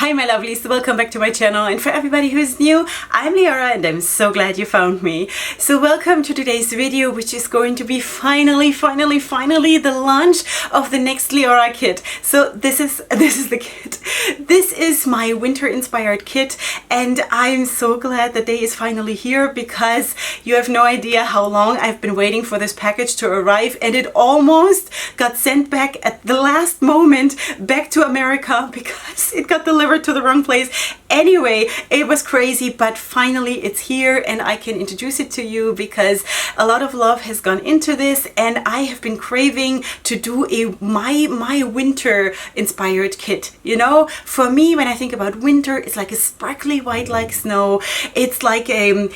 Hi my lovelies, welcome back to my channel, and for everybody who is new, I'm Leorah and I'm so glad you found me. So welcome to today's video, which is going to be finally the launch of the next Leorah kit. So this is the kit. This is my winter inspired kit and I'm so glad the day is finally here because you have no idea how long I've been waiting for this package to arrive, and it almost got sent back at the last moment back to America because it got delivered to the wrong place. Anyway, it was crazy, but finally it's here and I can introduce it to you because a lot of love has gone into this and I have been craving to do my winter inspired kit. You know, for me, when I think about winter, it's like a sparkly white like snow. It's like a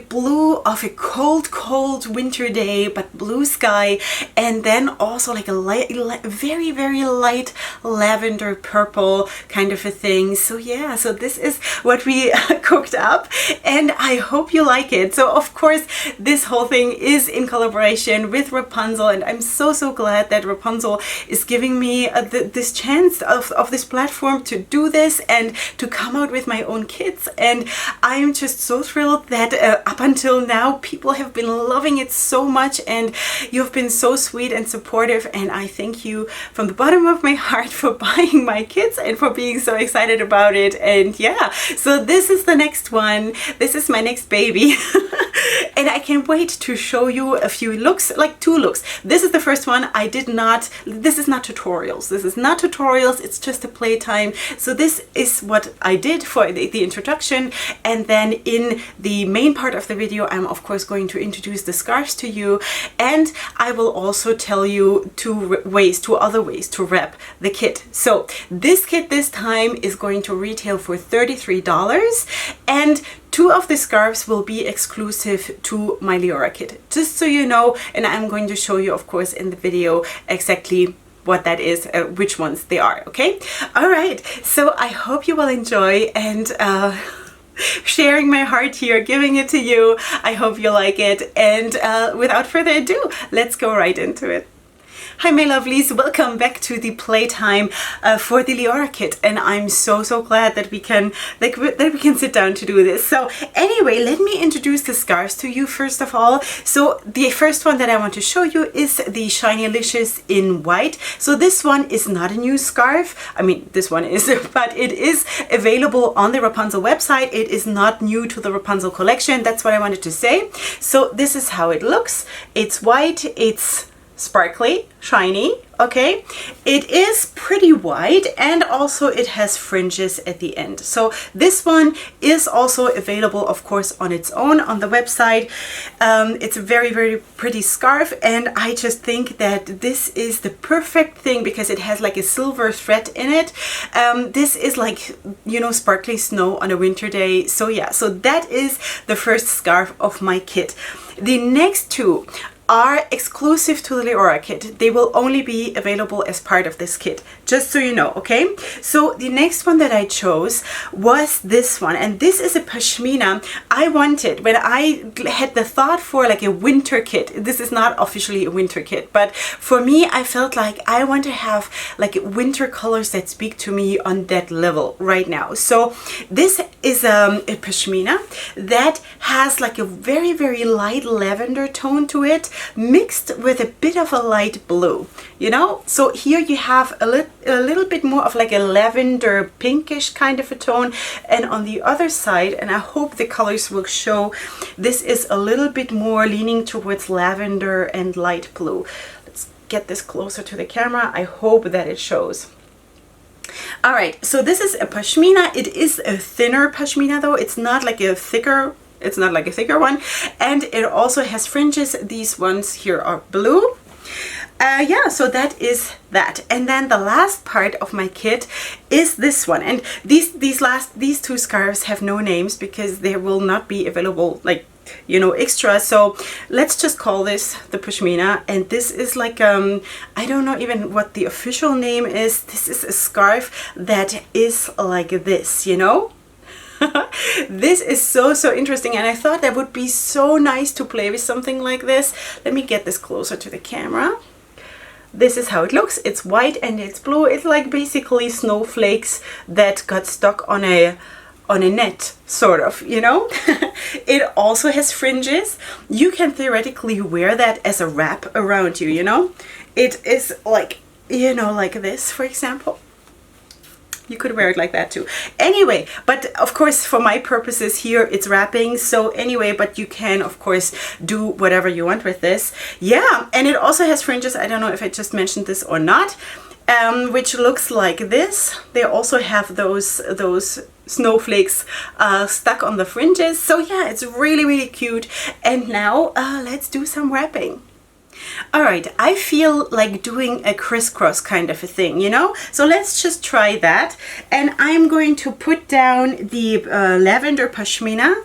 blue of a cold winter day, but blue sky, and then also like a very light lavender purple kind of a thing. So yeah, so this is what we cooked up and I hope you like it. So of course this whole thing is in collaboration with Wrapunzel, and I'm so glad that Wrapunzel is giving me this chance of this platform to do this and to come out with my own kits. And I'm just so thrilled that up until now people have been loving it so much and you've been so sweet and supportive, and I thank you from the bottom of my heart for buying my kits and for being so excited about it. And yeah, so this is the next one. This is my next baby and I can't wait to show you a few looks, like 2 looks. This is the first one. This is not tutorials, it's just a playtime. So this is what I did for the introduction, and then in the main part of the video I'm of course going to introduce the scarves to you, and I will also tell you 2 other ways to wrap the kit. So this kit this time is going to retail for $33, and 2 of the scarves will be exclusive to my Leorah kit, just so you know, and I'm going to show you of course in the video exactly what that is, which ones they are, okay? All right, so I hope you will enjoy, and sharing my heart here, giving it to you. I hope you like it, and without further ado, let's go right into it. Hi my lovelies, welcome back to the playtime for the Leorah kit, and I'm so glad that we can sit down to do this. So anyway, let me introduce the scarves to you first of all. So the first one that I want to show you is the Shinylicious in white. So this one is not a new scarf. I mean, this one is, but it is available on the Wrapunzel website. It is not new to the Wrapunzel collection. That's what I wanted to say. So this is how it looks. It's white, it's sparkly, shiny, okay? It is pretty wide, and also it has fringes at the end. So this one is also available of course on its own on the website. It's a very pretty scarf, and I just think that this is the perfect thing because it has like a silver thread in it. This is like, you know, sparkly snow on a winter day. So yeah, so that is the first scarf of my kit. The next 2 are exclusive to the Leorah kit. They will only be available as part of this kit, just so you know, okay? So the next one that I chose was this one, and this is a pashmina. I wanted, when I had the thought for like a winter kit, this is not officially a winter kit, but for me I felt like I want to have like winter colors that speak to me on that level right now. So this is a pashmina that has like a very light lavender tone to it, mixed with a bit of a light blue, you know? So here you have a little bit more of like a lavender pinkish kind of a tone, and on the other side, and I hope the colors will show, this is a little bit more leaning towards lavender and light blue. Let's get this closer to the camera. I hope that it shows. All right, so this is a pashmina. It is a thinner pashmina though. It's not like a thicker one, and it also has fringes. These ones here are blue. Yeah, so that is that. And then the last part of my kit is this one, and these 2 scarves have no names because they will not be available, like, you know, extra. So let's just call this the pashmina, and this is like I don't know even what the official name is. This is a scarf that is like this, you know. This is so interesting, and I thought that would be so nice to play with something like this. Let me get this closer to the camera. this is how it looks. It's white and it's blue. It's like basically snowflakes that got stuck on a net, sort of, you know. It also has fringes. You can theoretically wear that as a wrap around you, you know. It is like, you know, like this, for example. You could wear it like that too. Anyway, but of course for my purposes here it's wrapping. So anyway, but you can of course do whatever you want with this. Yeah, and it also has fringes. I don't know if I just mentioned this or not, which looks like this. They also have those snowflakes stuck on the fringes. So yeah, it's really, really cute. And now let's do some wrapping. All right, I feel like doing a crisscross kind of a thing, you know? So let's just try that. And I'm going to put down the lavender pashmina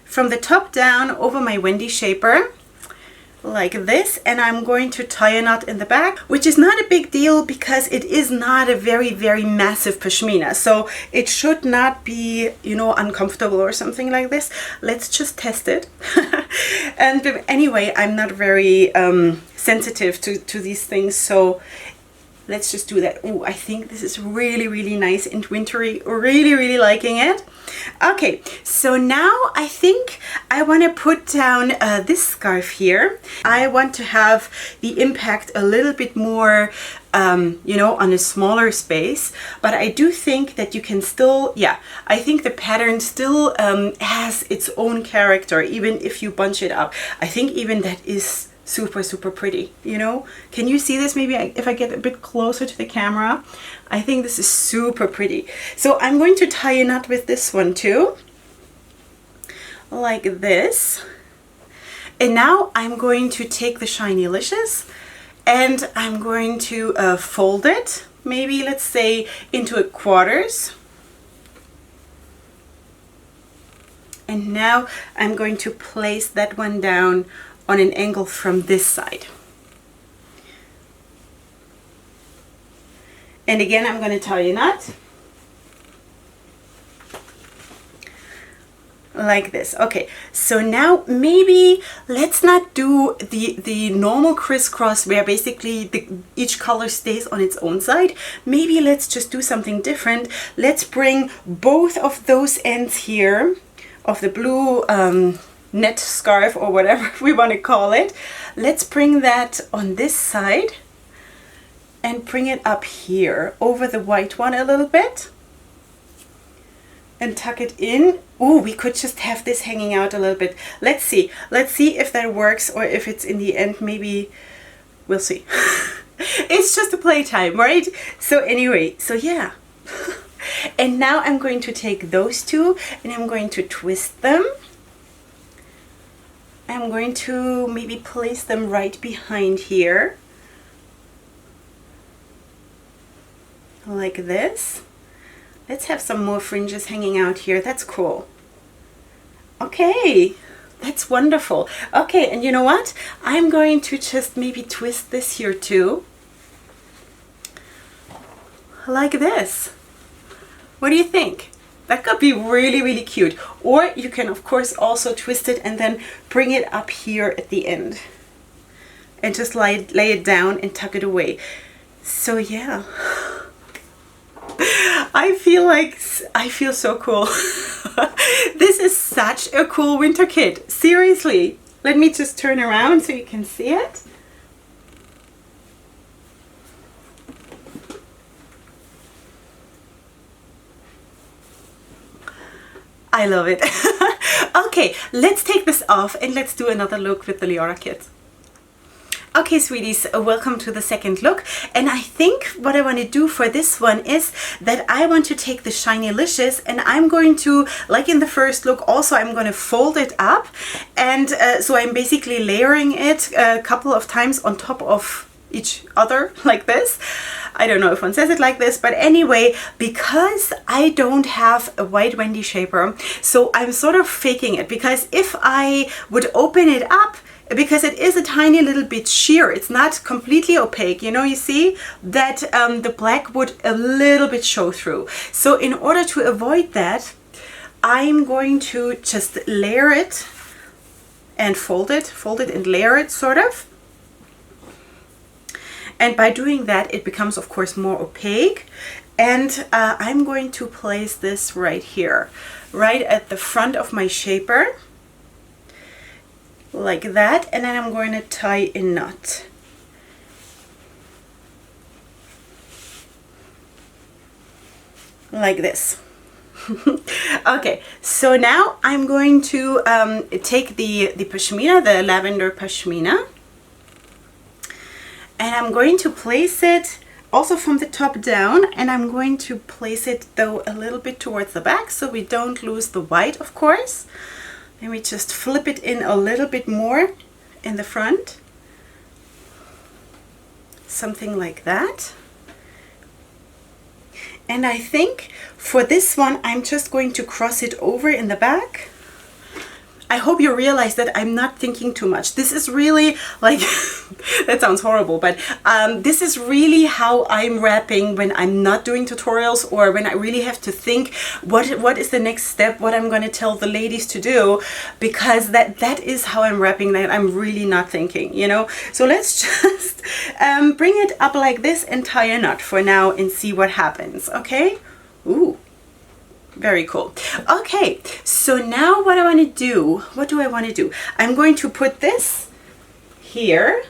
from the top down over my Wendy shaper, like this, and I'm going to tie a knot in the back, which is not a big deal because it is not a very, very massive pashmina, so it should not be, you know, uncomfortable or something like this. Let's just test it. And anyway, I'm not very sensitive to these things, so let's just do that. Oh, I think this is really, really nice and wintry. Really, really liking it. Okay, so now I think I want to put down this scarf here. I want to have the impact a little bit more, you know, on a smaller space. But I do think that you can still, yeah, I think the pattern still has its own character, even if you bunch it up. I think even that is super, super pretty, you know. Can you see this? Maybe if I get a bit closer to the camera, I think this is super pretty. So I'm going to tie a knot with this one too, like this. And now I'm going to take the Shinylicious and I'm going to fold it, maybe let's say into a quarters. And now I'm going to place that one down on an angle from this side. And again, I'm going to tie a knot like this. Okay, so now maybe let's not do the normal crisscross where basically each color stays on its own side. Maybe let's just do something different. Let's bring both of those ends here of the blue net scarf or whatever we want to call it. Let's bring that on this side and bring it up here over the white one a little bit and tuck it in. Oh, we could just have this hanging out a little bit. Let's see if that works, or if it's in the end, maybe we'll see. It's just a playtime, right? So anyway, so yeah. And now I'm going to take those two and I'm going to twist them. I'm going to maybe place them right behind here, like this. Let's have some more fringes hanging out here. That's cool. Okay, that's wonderful. Okay, and you know what? I'm going to just maybe twist this here too, like this. What do you think? That could be really, really cute. Or you can of course also twist it and then bring it up here at the end and just lay it down and tuck it away. So yeah, I feel so cool. This is such a cool winter kit. Seriously, let me just turn around so you can see it. I love it. Okay, let's take this off and let's do another look with the Leorah kit. Okay, sweeties, welcome to the second look. And I think what I want to do for this one is that I want to take the Shinylicious and I'm going to, like in the first look, also I'm going to fold it up. And so I'm basically layering it a couple of times on top of each other, like this. I don't know if one says it like this, but anyway, because I don't have a white Wendy shaper, so I'm sort of faking it, because if I would open it up, because it is a tiny little bit sheer, it's not completely opaque, you know, you see that the black would a little bit show through. So in order to avoid that, I'm going to just layer it and fold it and layer it, sort of. And by doing that, it becomes, of course, more opaque. And I'm going to place this right here, right at the front of my shaper, like that. And then I'm going to tie a knot. Like this. Okay, so now I'm going to take the pashmina, the lavender pashmina, and I'm going to place it also from the top down, and I'm going to place it though a little bit towards the back so we don't lose the white, of course. And we just flip it in a little bit more in the front, something like that. And I think for this one, I'm just going to cross it over in the back. I hope you realize that I'm not thinking too much. This is really like, that sounds horrible, but this is really how I'm wrapping when I'm not doing tutorials, or when I really have to think what is the next step, what I'm going to tell the ladies to do, because that is how I'm wrapping, that I'm really not thinking, you know. So let's just bring it up like this and tie a knot for now and see what happens, okay? Ooh. Very cool. Okay, so now what do I want to do? I'm going to put this here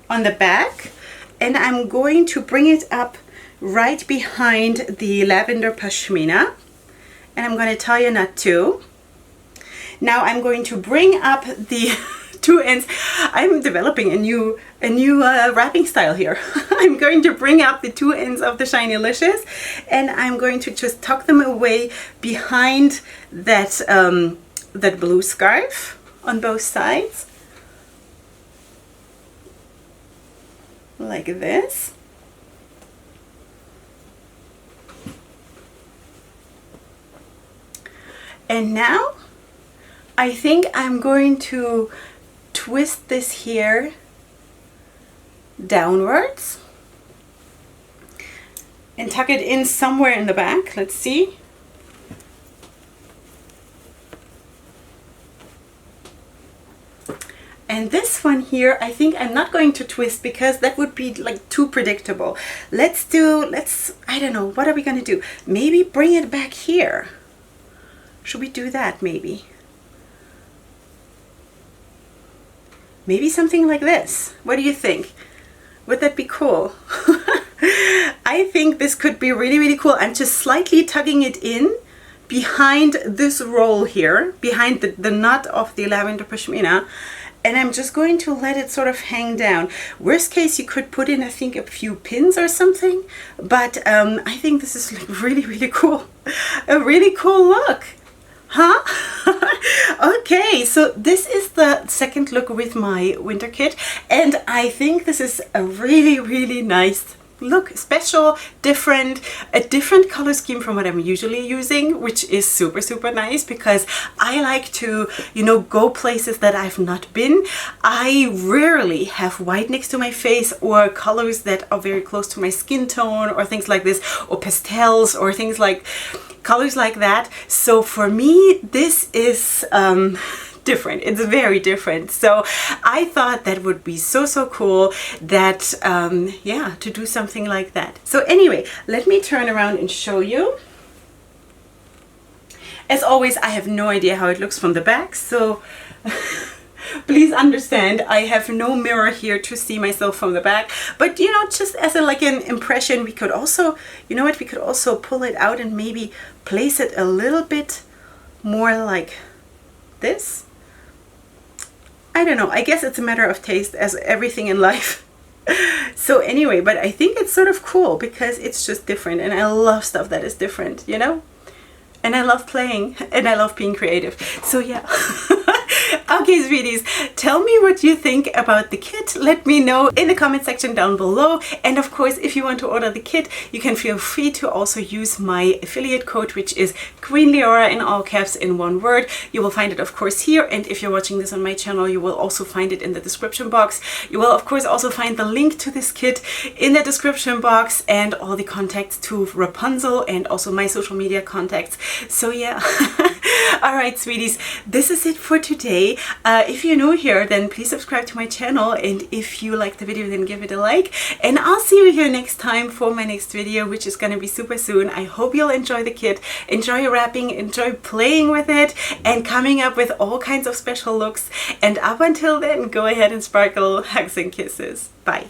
on the back, and I'm going to bring it up right behind the lavender pashmina, and I'm going to tie a knot too. Now I'm going to bring up the two ends. I'm developing a new wrapping style here. I'm going to bring up the two ends of the Shinylicious, and I'm going to just tuck them away behind that that blue scarf on both sides, like this. And now I think I'm going to twist this here downwards and tuck it in somewhere in the back. Let's see. And this one here, I think I'm not going to twist because that would be like too predictable. I don't know, what are we going to do? Maybe bring it back here. Should we do that maybe? Maybe something like this. What do you think? Would that be cool? I think this could be really, really cool. I'm just slightly tugging it in behind this roll here, behind the knot of the lavender pashmina, and I'm just going to let it sort of hang down. Worst case, you could put in, I think, a few pins or something, but I think this is like really, really cool. A really cool look. Huh? Okay, so this is the second look with my winter kit, and I think this is a really, really nice look. Special, different, a different color scheme from what I'm usually using, which is super, super nice because I like to, you know, go places that I've not been. I rarely have white next to my face or colors that are very close to my skin tone or things like this, or pastels or things like colors like that. So for me, this is different. It's very different. So I thought that would be so, so cool that, yeah, to do something like that. So anyway, let me turn around and show you. As always, I have no idea how it looks from the back. So please understand, I have no mirror here to see myself from the back. But, you know, just as a, like an impression, we could also, you know what, we could also pull it out and maybe place it a little bit more like this. I don't know. I guess it's a matter of taste, as everything in life. So anyway, but I think it's sort of cool because it's just different, and I love stuff that is different, you know? And I love playing, and I love being creative. So yeah. Okay, sweeties, tell me what you think about the kit. Let me know in the comment section down below. And of course, if you want to order the kit, you can feel free to also use my affiliate code, which is Queen Leorah in all caps in one word. You will find it, of course, here. And if you're watching this on my channel, you will also find it in the description box. You will, of course, also find the link to this kit in the description box and all the contacts to Wrapunzel and also my social media contacts. So yeah. Alright, sweeties, this is it for today. If you're new here, then please subscribe to my channel, and if you like the video, then give it a like, and I'll see you here next time for my next video, which is gonna be super soon. I hope you'll enjoy the kit, enjoy wrapping, enjoy playing with it, and coming up with all kinds of special looks. And up until then, go ahead and sparkle. Hugs and kisses. Bye.